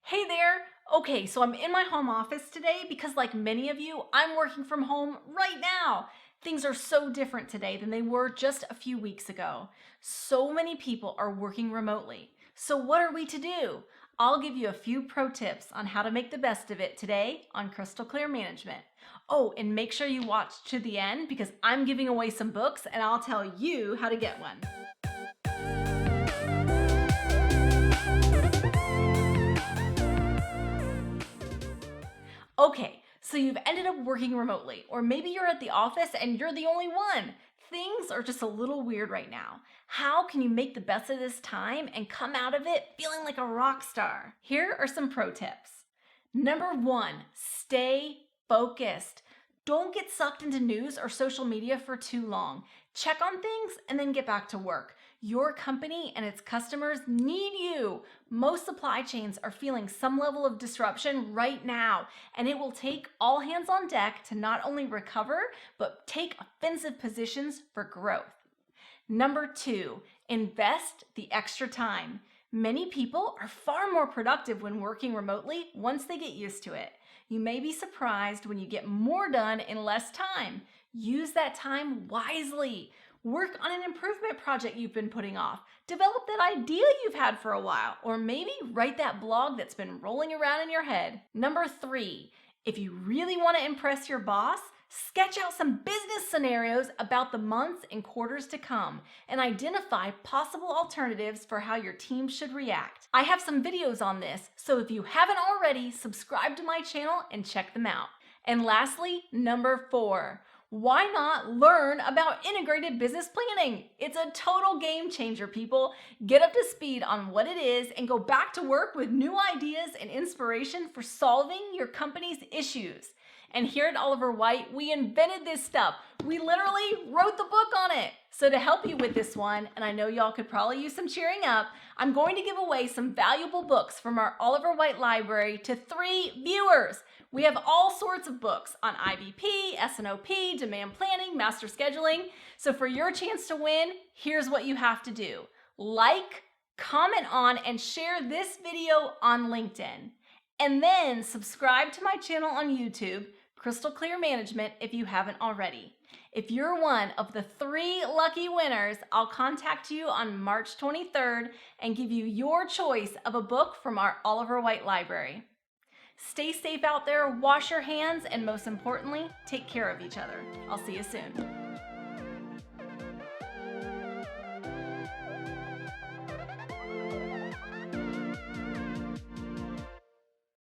Hey there! Okay, so I'm in my home office today because, like many of you, I'm working from home right now. Things are so different today than they were just a few weeks ago. So many people are working remotely. So, what are we to do? I'll give you a few pro tips on how to make the best of it today on Crystal Clear Management. Oh, and make sure you watch to the end because I'm giving away some books and I'll tell you how to get one. Okay, so you've ended up working remotely, or maybe you're at the office and you're the only one. Things are just a little weird right now. How can you make the best of this time and come out of it feeling like a rock star? Here are some pro tips. Number one, stay focused. Don't get sucked into news or social media for too long. Check on things and then get back to work. Your company and its customers need you. Most supply chains are feeling some level of disruption right now, and it will take all hands on deck to not only recover, but take offensive positions for growth. Number two, invest the extra time. Many people are far more productive when working remotely once they get used to it. You may be surprised when you get more done in less time. Use that time wisely. Work on an improvement project you've been putting off. Develop that idea you've had for a while, or maybe write that blog that's been rolling around in your head. Number three, if you really want to impress your boss, sketch out some business scenarios about the months and quarters to come and identify possible alternatives for how your team should react. I have some videos on this, so if you haven't already, subscribe to my channel and check them out. And lastly, number four, why not learn about integrated business planning? It's a total game changer, people. Get up to speed on what it is and go back to work with new ideas and inspiration for solving your company's issues. And here at Oliver Wight, we invented this stuff. We literally wrote the book on it. So to help you with this one, and I know y'all could probably use some cheering up, I'm going to give away some valuable books from our Oliver Wight library to 3 viewers. We have all sorts of books on IBP, S&OP, demand planning, master scheduling. So for your chance to win, here's what you have to do. Like, comment on, and share this video on LinkedIn. And then subscribe to my channel on YouTube, Crystal Clear Management, if you haven't already. If you're one of the 3 lucky winners, I'll contact you on March 23rd and give you your choice of a book from our Oliver Wight library. Stay safe out there, wash your hands, and most importantly, take care of each other. I'll see you soon.